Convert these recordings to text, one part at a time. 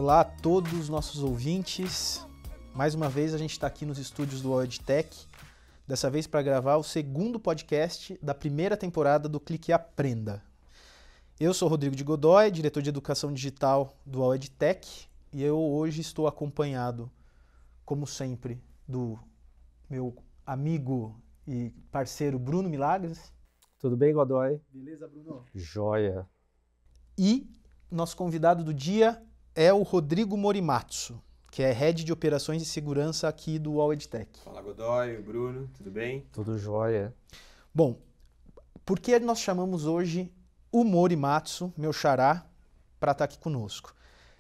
Olá a todos os nossos ouvintes. Mais uma vez a gente está aqui nos estúdios do UOL EdTech, dessa vez para gravar o segundo podcast da primeira temporada do Clique e Aprenda. Eu sou Rodrigo de Godoy, diretor de Educação Digital do UOL EdTech, e eu hoje estou acompanhado, como sempre, do meu amigo e parceiro Bruno Milagres. Tudo bem, Godoy? Beleza, Bruno? Joia. E nosso convidado do dia é o Rodrigo Morimatsu, que é Head de Operações e Segurança aqui do UOL EdTech. Fala, Godoy, Bruno, tudo bem? Tudo jóia. Bom, por que nós chamamos hoje o Morimatsu, meu xará, para estar aqui conosco?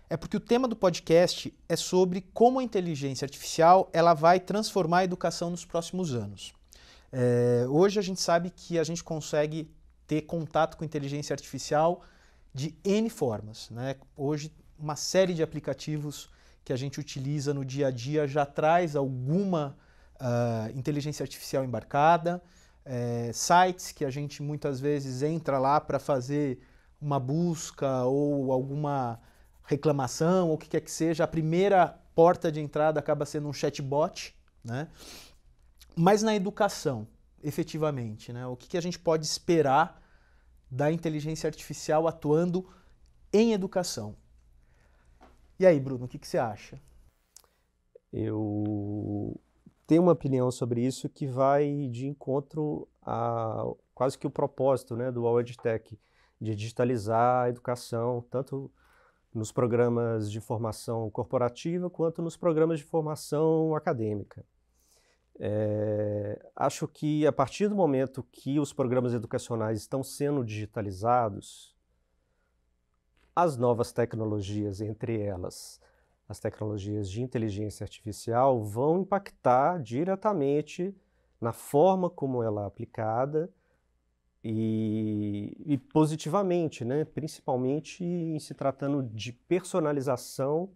É porque o tema do podcast é sobre como a inteligência artificial ela vai transformar a educação nos próximos anos. Hoje a gente sabe que a gente consegue ter contato com inteligência artificial de N formas, né? Hoje, uma série de aplicativos que a gente utiliza no dia a dia já traz alguma inteligência artificial embarcada, sites que a gente muitas vezes entra lá para fazer uma busca ou alguma reclamação, ou o que quer que seja, a primeira porta de entrada acaba sendo um chatbot, né? Mas na educação, efetivamente, né? O que a gente pode esperar da inteligência artificial atuando em educação? E aí, Bruno, o que você acha? Eu tenho uma opinião sobre isso que vai de encontro a quase que o propósito, né, do UOL EdTech, de digitalizar a educação, tanto nos programas de formação corporativa quanto nos programas de formação acadêmica. Acho que a partir do momento que os programas educacionais estão sendo digitalizados, as novas tecnologias, entre elas as tecnologias de inteligência artificial, vão impactar diretamente na forma como ela é aplicada e positivamente, né? Principalmente em se tratando de personalização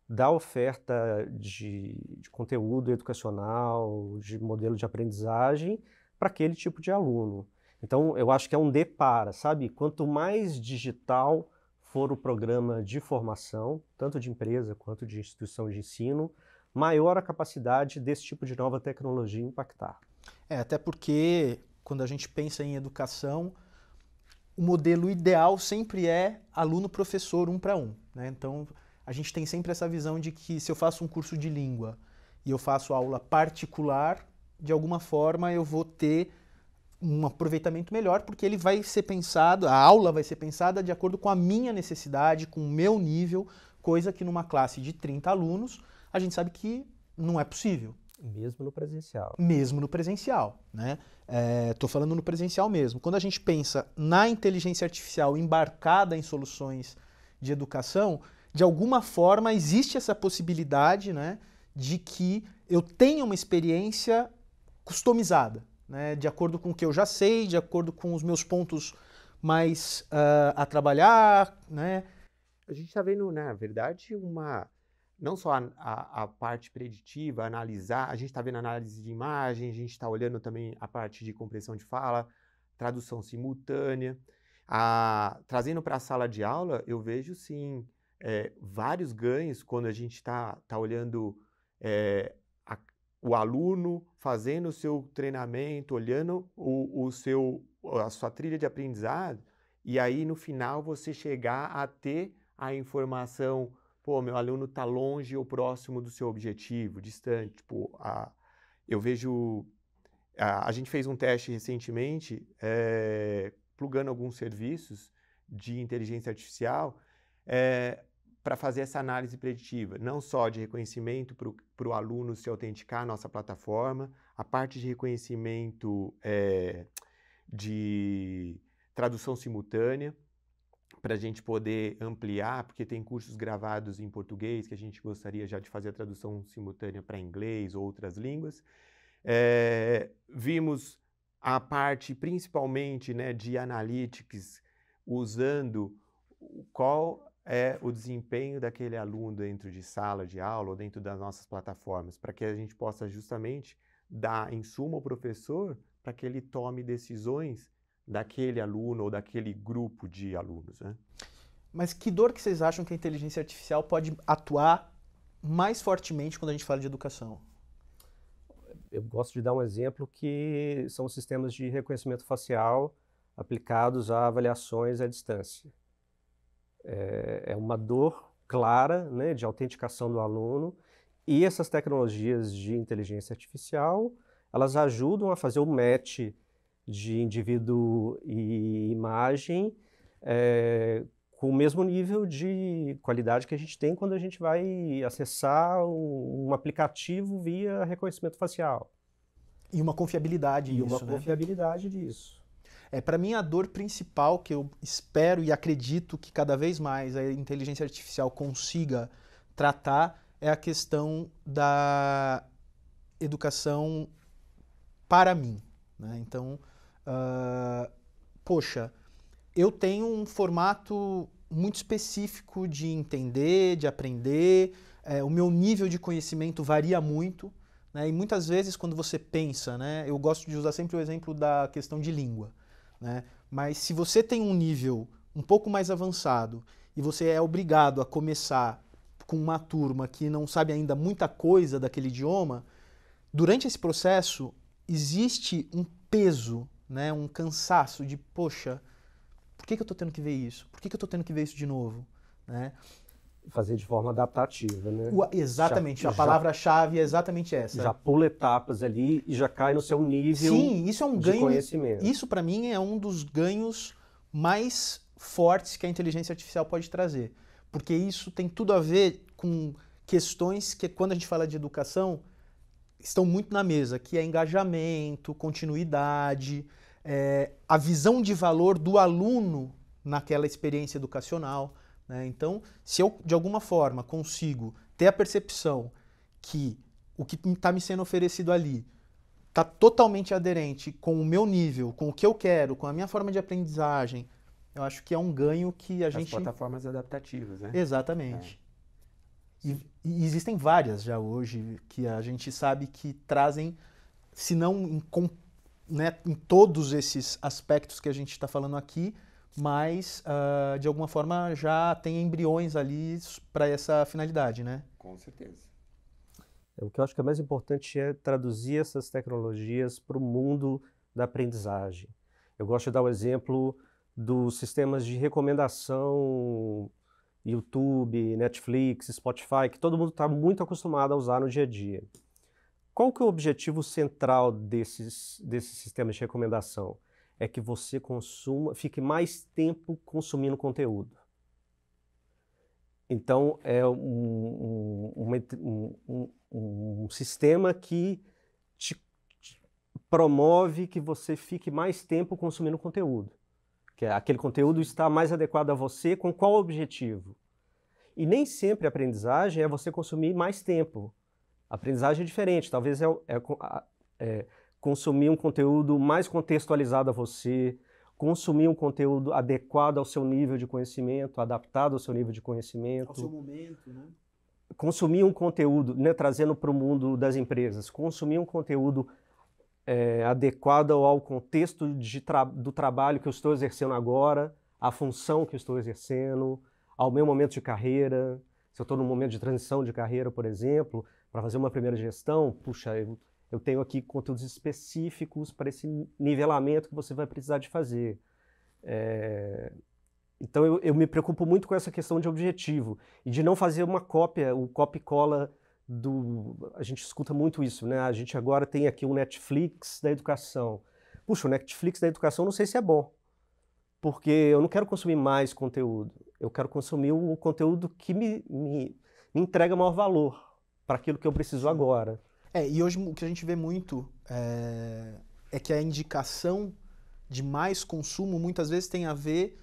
da oferta de conteúdo educacional, de modelo de aprendizagem para aquele tipo de aluno. Então, eu acho que é um depara, sabe? Quanto mais digital for o programa de formação, tanto de empresa quanto de instituição de ensino, maior a capacidade desse tipo de nova tecnologia impactar. Até porque, quando a gente pensa em educação, o modelo ideal sempre é aluno-professor 1 para 1, né? Então, a gente tem sempre essa visão de que se eu faço um curso de língua e eu faço aula particular, de alguma forma eu vou ter um aproveitamento melhor, porque ele vai ser pensado, a aula vai ser pensada de acordo com a minha necessidade, com o meu nível, coisa que numa classe de 30 alunos, a gente sabe que não é possível. Mesmo no presencial. Mesmo no presencial, né? Estou falando no presencial mesmo. Quando a gente pensa na inteligência artificial embarcada em soluções de educação, de alguma forma existe essa possibilidade, né, de que eu tenha uma experiência customizada, né, de acordo com o que eu já sei, de acordo com os meus pontos mais a trabalhar, né? A gente está vendo, na verdade, não só a parte preditiva, analisar, a gente está vendo análise de imagem, a gente está olhando também a parte de compreensão de fala, tradução simultânea. Trazendo para a sala de aula, eu vejo, sim, vários ganhos quando a gente está olhando o aluno fazendo o seu treinamento, olhando a sua trilha de aprendizado, e aí no final você chegar a ter a informação, pô, meu aluno está longe ou próximo do seu objetivo, distante. Tipo, eu vejo, a gente fez um teste recentemente, plugando alguns serviços de inteligência artificial, para fazer essa análise preditiva, não só de reconhecimento para o aluno se autenticar à nossa plataforma, a parte de reconhecimento de tradução simultânea, para a gente poder ampliar, porque tem cursos gravados em português que a gente gostaria já de fazer a tradução simultânea para inglês ou outras línguas. Vimos a parte principalmente, né, de analytics, usando qual é o desempenho daquele aluno dentro de sala de aula ou dentro das nossas plataformas, para que a gente possa justamente dar insumo ao professor para que ele tome decisões daquele aluno ou daquele grupo de alunos, né? Mas que dor que vocês acham que a inteligência artificial pode atuar mais fortemente quando a gente fala de educação? Eu gosto de dar um exemplo que são os sistemas de reconhecimento facial aplicados a avaliações à distância. É uma dor clara, né, de autenticação do aluno, e essas tecnologias de inteligência artificial, elas ajudam a fazer o match de indivíduo e imagem com o mesmo nível de qualidade que a gente tem quando a gente vai acessar um aplicativo via reconhecimento facial. E uma confiabilidade E nisso, uma confiabilidade disso. Para mim, a dor principal que eu espero e acredito que cada vez mais a inteligência artificial consiga tratar é a questão da educação para mim, né? Então, poxa, eu tenho um formato muito específico de entender, de aprender, o meu nível de conhecimento varia muito, né? E muitas vezes quando você pensa, né, eu gosto de usar sempre o exemplo da questão de língua, né? Mas se você tem um nível um pouco mais avançado e você é obrigado a começar com uma turma que não sabe ainda muita coisa daquele idioma, durante esse processo existe um peso, né, um cansaço de, poxa, por que eu estou tendo que ver isso? Por que eu estou tendo que ver isso de novo? Né? Fazer de forma adaptativa, né? Exatamente, a palavra-chave é exatamente essa. Já pula etapas ali e já cai no seu nível. Sim, isso é um ganho, conhecimento. Isso, para mim, é um dos ganhos mais fortes que a inteligência artificial pode trazer. Porque isso tem tudo a ver com questões que, quando a gente fala de educação, estão muito na mesa, que é engajamento, continuidade, a visão de valor do aluno naquela experiência educacional. Né? Então, se eu, de alguma forma, consigo ter a percepção que o que está me sendo oferecido ali está totalmente aderente com o meu nível, com o que eu quero, com a minha forma de aprendizagem, eu acho que é um ganho que a gente... As plataformas adaptativas, né? Exatamente. E existem várias já hoje que a gente sabe que trazem, se não em todos esses aspectos que a gente está falando aqui, mas de alguma forma já tem embriões ali para essa finalidade, né? Com certeza. O que eu acho que é mais importante é traduzir essas tecnologias para o mundo da aprendizagem. Eu gosto de dar o exemplo dos sistemas de recomendação, YouTube, Netflix, Spotify, que todo mundo está muito acostumado a usar no dia a dia. Qual que é o objetivo central desses sistemas de recomendação? É que você fique mais tempo consumindo conteúdo. Então, é um sistema que te promove que você fique mais tempo consumindo conteúdo. Que aquele conteúdo está mais adequado a você, com qual objetivo? E nem sempre a aprendizagem é você consumir mais tempo. A aprendizagem é diferente, talvez consumir um conteúdo mais contextualizado a você, consumir um conteúdo adequado ao seu nível de conhecimento, adaptado ao seu nível de conhecimento. Ao seu momento, né? Consumir um conteúdo, né, trazendo para o mundo das empresas, consumir um conteúdo adequado ao contexto do trabalho que eu estou exercendo agora, à função que eu estou exercendo, ao meu momento de carreira. Se eu estou num momento de transição de carreira, por exemplo, para fazer uma primeira gestão, puxa, eu tenho aqui conteúdos específicos para esse nivelamento que você vai precisar de fazer. Então eu me preocupo muito com essa questão de objetivo e de não fazer uma cópia, o copia e cola a gente escuta muito isso, né? A gente agora tem aqui o Netflix da educação. Puxa, o Netflix da educação não sei se é bom, porque eu não quero consumir mais conteúdo, eu quero consumir o conteúdo que me entrega maior valor para aquilo que eu preciso agora. E hoje o que a gente vê muito é que a indicação de mais consumo muitas vezes tem a ver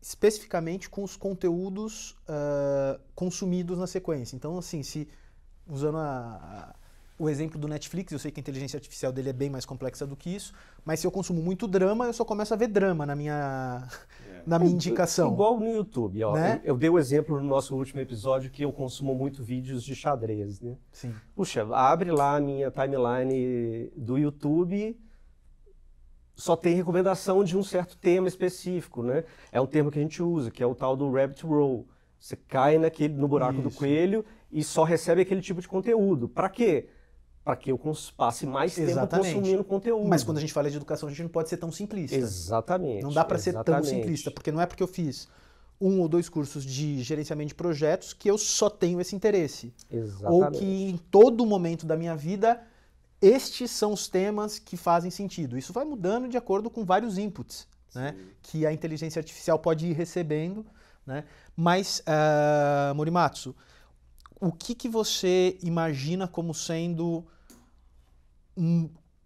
especificamente com os conteúdos consumidos na sequência. Então, assim, usando o exemplo do Netflix, eu sei que a inteligência artificial dele é bem mais complexa do que isso, mas se eu consumo muito drama, eu só começo a ver drama na minha indicação. Igual no YouTube, ó. Né? Eu dei o exemplo no nosso último episódio que eu consumo muito vídeos de xadrez, né? Sim. Puxa, abre lá a minha timeline do YouTube, só tem recomendação de um certo tema específico, né? É um termo que a gente usa, que é o tal do rabbit hole. Você cai no buraco do coelho e só recebe aquele tipo de conteúdo. Para quê? Para que eu passe mais tempo consumindo conteúdo. Mas quando a gente fala de educação, a gente não pode ser tão simplista. Exatamente. Não dá para ser tão simplista, porque não é porque eu fiz 1 ou 2 cursos de gerenciamento de projetos que eu só tenho esse interesse. Exatamente. Ou que em todo momento da minha vida, estes são os temas que fazem sentido. Isso vai mudando de acordo com vários inputs, né, que a inteligência artificial pode ir recebendo, né? Mas, Morimatsu, o que você imagina como sendo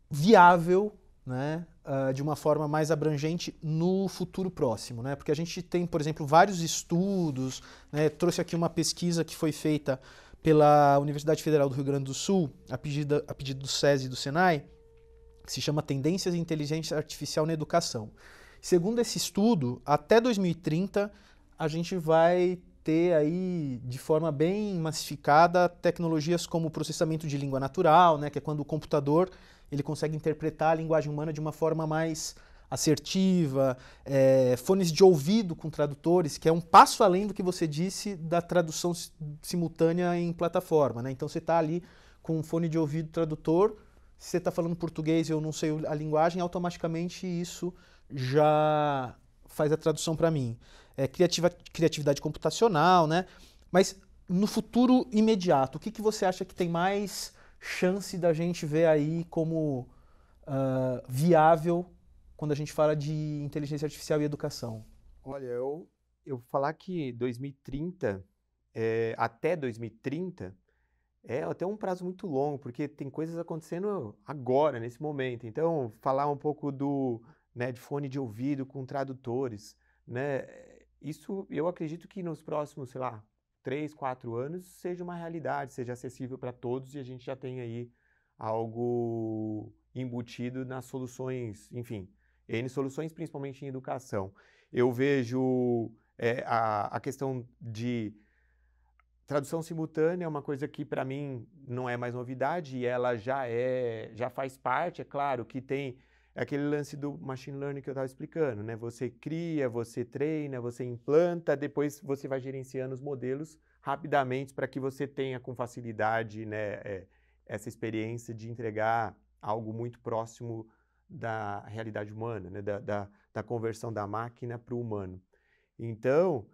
viável, né, de uma forma mais abrangente no futuro próximo, né? Porque a gente tem, por exemplo, vários estudos, né? Trouxe aqui uma pesquisa que foi feita pela Universidade Federal do Rio Grande do Sul, a pedido do SESI e do Senai, que se chama Tendências em Inteligência Artificial na Educação. Segundo esse estudo, até 2030, a gente vai ter aí, de forma bem massificada, tecnologias como o processamento de língua natural, né, que é quando o computador ele consegue interpretar a linguagem humana de uma forma mais assertiva, fones de ouvido com tradutores, que é um passo além do que você disse da tradução simultânea em plataforma, né? Então você está ali com um fone de ouvido tradutor, se você está falando português e eu não sei a linguagem, automaticamente isso já faz a tradução para mim. Criatividade computacional, né? Mas no futuro imediato, o que você acha que tem mais chance da gente ver aí como viável quando a gente fala de inteligência artificial e educação? Olha, eu vou falar que 2030, até 2030, é até um prazo muito longo, porque tem coisas acontecendo agora, nesse momento. Então, falar um pouco de fone de ouvido com tradutores, né? Isso eu acredito que nos próximos, 3, 4 anos seja uma realidade, seja acessível para todos e a gente já tem aí algo embutido nas soluções, enfim, N soluções, principalmente em educação. Eu vejo a questão de tradução simultânea é uma coisa que para mim não é mais novidade e ela já faz parte, é claro, que tem aquele lance do machine learning que eu estava explicando, né? Você cria, você treina, você implanta, depois você vai gerenciando os modelos rapidamente para que você tenha com facilidade, né, essa experiência de entregar algo muito próximo da realidade humana, né? Da conversão da máquina para o humano. Então,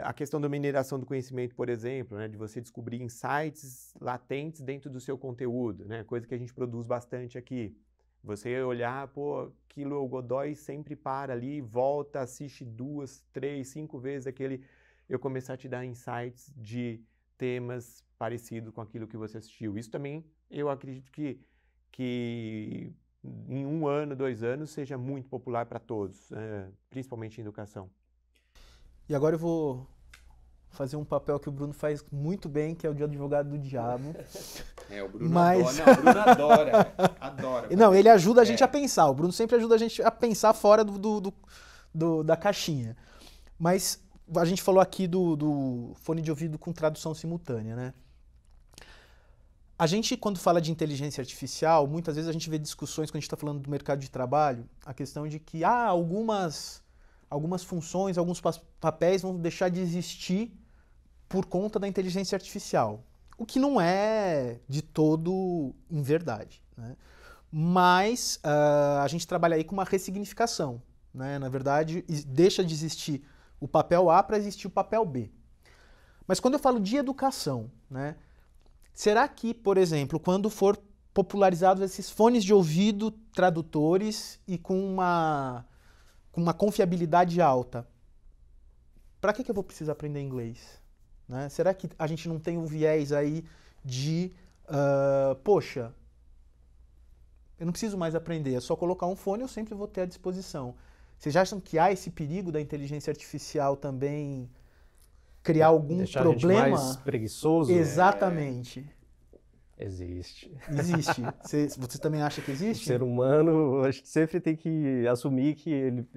a questão da mineração do conhecimento, por exemplo, né, de você descobrir insights latentes dentro do seu conteúdo, né, coisa que a gente produz bastante aqui. Você olhar, aquilo o Godoy sempre para ali, volta, assiste 2, 3, 5 vezes aquele... Eu começar a te dar insights de temas parecidos com aquilo que você assistiu. Isso também, eu acredito que em 1 ano, 2 anos, seja muito popular para todos, principalmente em educação. E agora eu vou fazer um papel que o Bruno faz muito bem, que é o de advogado do diabo. O Bruno adora. Não, o Bruno adora. Não, ele ajuda a gente a pensar. O Bruno sempre ajuda a gente a pensar fora da caixinha. Mas a gente falou aqui do fone de ouvido com tradução simultânea, né? A gente, quando fala de inteligência artificial, muitas vezes a gente vê discussões, quando a gente está falando do mercado de trabalho, a questão de que algumas funções, alguns papéis vão deixar de existir por conta da inteligência artificial. O que não é de todo em verdade, né? Mas a gente trabalha aí com uma ressignificação, né? Na verdade, deixa de existir o papel A para existir o papel B. Mas quando eu falo de educação, né? Será que, por exemplo, quando for popularizados esses fones de ouvido tradutores e com uma confiabilidade alta, para que eu vou precisar aprender inglês? Né? Será que a gente não tem um viés aí de, poxa, eu não preciso mais aprender, é só colocar um fone, eu sempre vou ter à disposição. Vocês acham que há esse perigo da inteligência artificial também criar algum deixar problema? A gente mais preguiçoso? Exatamente. Existe. Existe. Você também acha que existe? O ser humano, a gente sempre tem que assumir que ele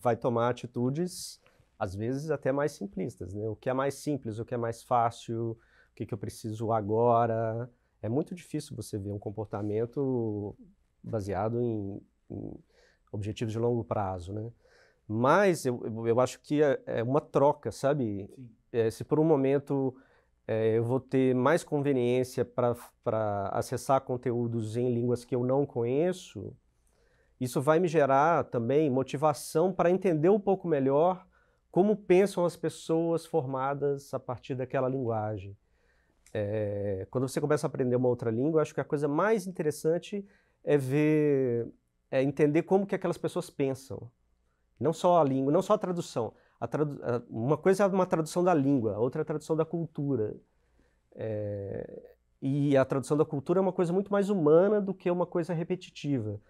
vai tomar atitudes, às vezes até mais simplistas, né? O que é mais simples, o que é mais fácil, o que eu preciso agora. É muito difícil você ver um comportamento baseado em objetivos de longo prazo, né? Mas eu acho que é uma troca, sabe? Se por um momento eu vou ter mais conveniência para acessar conteúdos em línguas que eu não conheço, isso vai me gerar também motivação para entender um pouco melhor como pensam as pessoas formadas a partir daquela linguagem. Quando você começa a aprender uma outra língua, eu acho que a coisa mais interessante é entender como que aquelas pessoas pensam. Não só a língua, não só a tradução. Uma coisa é uma tradução da língua, a outra é a tradução da cultura. E a tradução da cultura é uma coisa muito mais humana do que uma coisa repetitiva.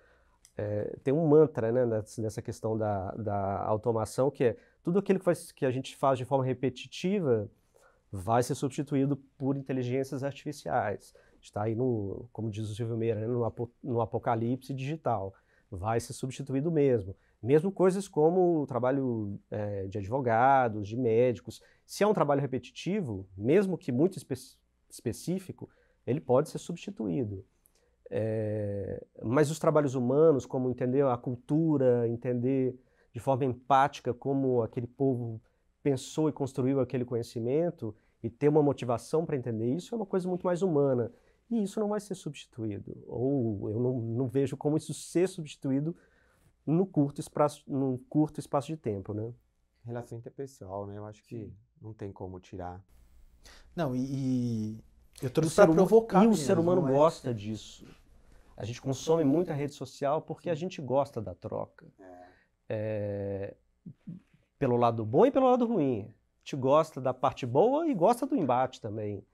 Tem um mantra, né, nessa questão da automação, que é tudo aquilo que a gente faz de forma repetitiva vai ser substituído por inteligências artificiais. Está aí, como diz o Silvio Meira, né, no apocalipse digital. Vai ser substituído mesmo. Mesmo coisas como o trabalho de advogados, de médicos. Se é um trabalho repetitivo, mesmo que muito específico, ele pode ser substituído. Mas os trabalhos humanos, como entender a cultura, entender de forma empática como aquele povo pensou e construiu aquele conhecimento e ter uma motivação para entender isso, é uma coisa muito mais humana. E isso não vai ser substituído. Ou eu não vejo como isso ser substituído num curto espaço de tempo, né? Relação interpessoal, né? Eu acho que não tem como tirar. Não, e eu trouxe para provocar mesmo. E o ser humano gosta disso. A gente consome muita rede social porque a gente gosta da troca. Pelo lado bom e pelo lado ruim. A gente gosta da parte boa e gosta do embate também.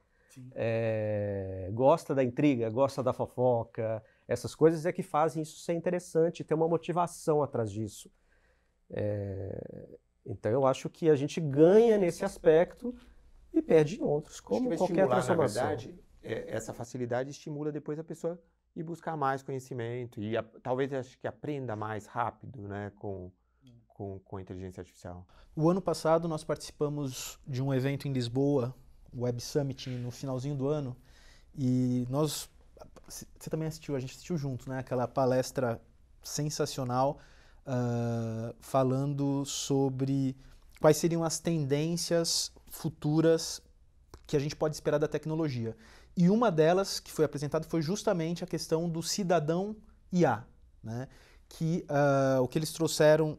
Gosta da intriga, gosta da fofoca. Essas coisas é que fazem isso ser interessante, ter uma motivação atrás disso. Então eu acho que a gente ganha nesse aspecto e perde em outros, como qualquer transformação. Na verdade, essa facilidade estimula depois a pessoa ir buscar mais conhecimento e talvez acho que aprenda mais rápido, né, com a inteligência artificial. O ano passado nós participamos de um evento em Lisboa, o Web Summit, no finalzinho do ano, e você também assistiu, a gente assistiu junto, né, aquela palestra sensacional falando sobre quais seriam as tendências futuras que a gente pode esperar da tecnologia. E uma delas que foi apresentada foi justamente a questão do cidadão IA, né? Que o que eles trouxeram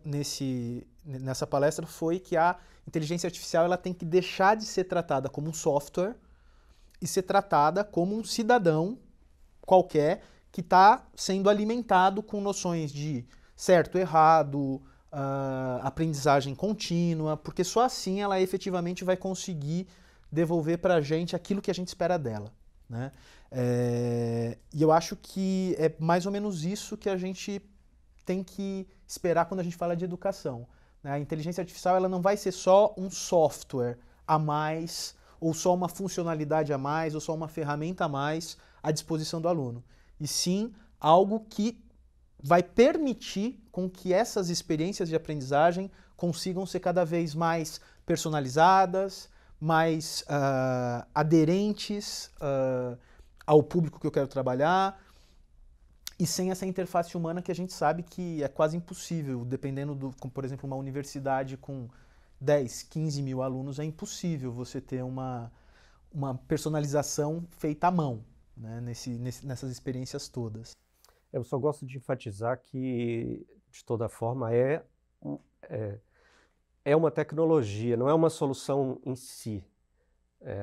nessa palestra foi que a inteligência artificial ela tem que deixar de ser tratada como um software e ser tratada como um cidadão qualquer que está sendo alimentado com noções de certo, errado, aprendizagem contínua, porque só assim ela efetivamente vai conseguir devolver para a gente aquilo que a gente espera dela, né? E eu acho que é mais ou menos isso que a gente tem que esperar quando a gente fala de educação, né? A inteligência artificial ela não vai ser só um software a mais, ou só uma funcionalidade a mais, ou só uma ferramenta a mais à disposição do aluno, e sim algo que vai permitir com que essas experiências de aprendizagem consigam ser cada vez mais personalizadas, mais aderentes ao público que eu quero trabalhar, e sem essa interface humana que a gente sabe que é quase impossível, dependendo por exemplo, uma universidade com 10, 15 mil alunos, é impossível você ter uma personalização feita à mão, né, nessas experiências todas. Eu só gosto de enfatizar que, de toda forma, é uma tecnologia, não é uma solução em si.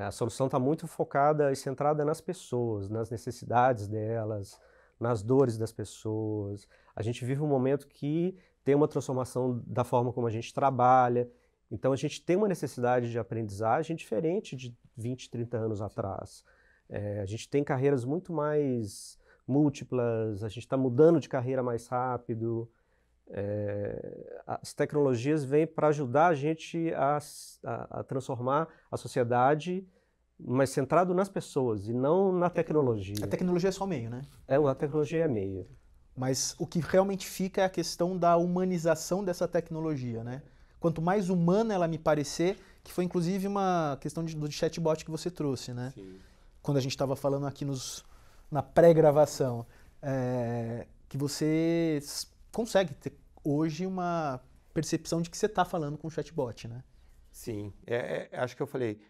A solução está muito focada e centrada nas pessoas, nas necessidades delas, nas dores das pessoas. A gente vive um momento que tem uma transformação da forma como a gente trabalha, então a gente tem uma necessidade de aprendizagem diferente de 20, 30 anos atrás. A gente tem carreiras muito mais múltiplas, a gente está mudando de carreira mais rápido. As tecnologias vêm para ajudar a gente a transformar a sociedade, mas centrado nas pessoas e não na tecnologia. A tecnologia é só meio, né? A tecnologia é meio. Mas o que realmente fica é a questão da humanização dessa tecnologia, né? Quanto mais humana ela me parecer, que foi inclusive uma questão do chatbot que você trouxe, né? Sim. Quando a gente estava falando aqui na pré-gravação, que você consegue ter hoje uma percepção de que você está falando com um chatbot, né? Sim, acho que eu falei,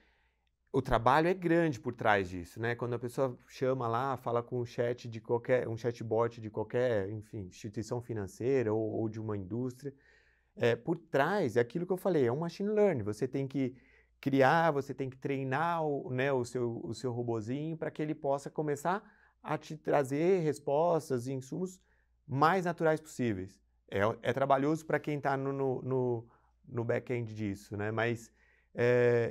o trabalho é grande por trás disso, né? Quando a pessoa chama lá, fala com um chatbot de qualquer, enfim, instituição financeira ou de uma indústria, por trás é aquilo que eu falei, é um machine learning. Você tem que criar, você tem que treinar o seu robozinho para que ele possa começar a te trazer respostas e insumos mais naturais possíveis. É trabalhoso para quem está no back-end disso, né? Mas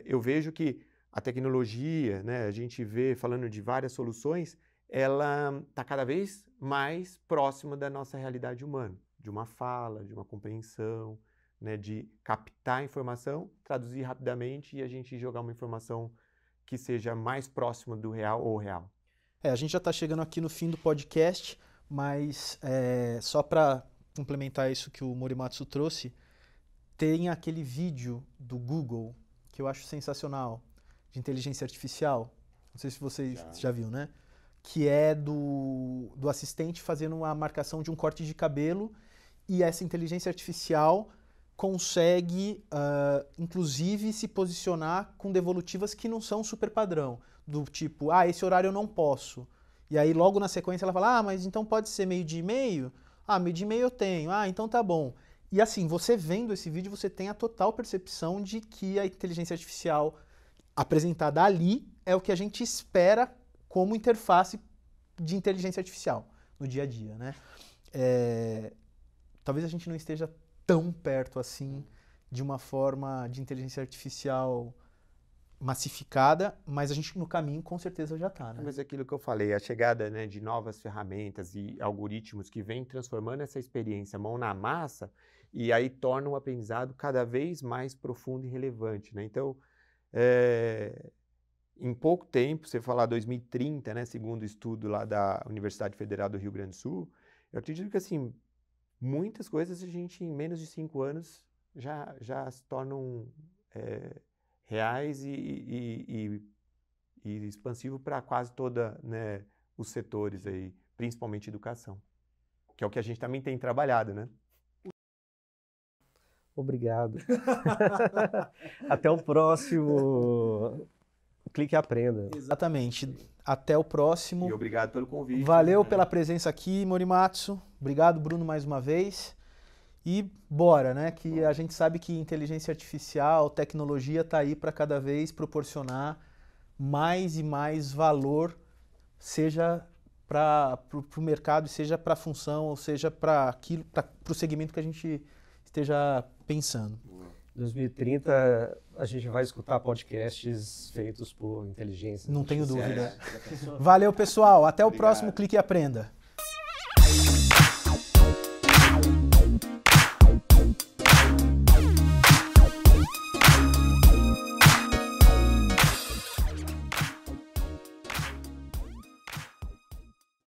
eu vejo que a tecnologia, né, a gente vê, falando de várias soluções, ela está cada vez mais próxima da nossa realidade humana, de uma fala, de uma compreensão, né, de captar a informação, traduzir rapidamente e a gente jogar uma informação que seja mais próxima do real ou real. A gente já está chegando aqui no fim do podcast, mas só para complementar isso que o Morimatsu trouxe, tem aquele vídeo do Google que eu acho sensacional, de inteligência artificial, não sei se você já viu, né? Que é do assistente fazendo uma marcação de um corte de cabelo e essa inteligência artificial consegue, inclusive, se posicionar com devolutivas que não são super padrão, do tipo, esse horário eu não posso. E aí logo na sequência ela fala, mas então pode ser 12:30? Meio de meio eu tenho, então tá bom. E assim, você vendo esse vídeo, você tem a total percepção de que a inteligência artificial apresentada ali é o que a gente espera como interface de inteligência artificial no dia a dia, né? Talvez a gente não esteja tão perto assim de uma forma de inteligência artificial massificada, mas a gente no caminho com certeza já está, né? Mas é aquilo que eu falei, a chegada, né, de novas ferramentas e algoritmos que vêm transformando essa experiência mão na massa e aí torna o aprendizado cada vez mais profundo e relevante, né? Então, em pouco tempo, você falar 2030, né, segundo o estudo lá da Universidade Federal do Rio Grande do Sul, eu acredito que, assim, muitas coisas a gente, em menos de 5 anos, já se tornam reais e expansivo para quase toda, né, os setores aí, principalmente educação, que é o que a gente também tem trabalhado, né? Obrigado. Até o próximo Clique e Aprenda. Exatamente. Até o próximo. E obrigado pelo convite. Valeu pela presença aqui, Morimatsu. Obrigado, Bruno, mais uma vez. E bora, né? Que a gente sabe que inteligência artificial, tecnologia está aí para cada vez proporcionar mais e mais valor, seja para o mercado, seja para a função, ou seja para o segmento que a gente esteja pensando. 2030 a gente vai escutar podcasts feitos por inteligência. Não tenho dúvida. Valeu, pessoal. Até o próximo Clique e Aprenda.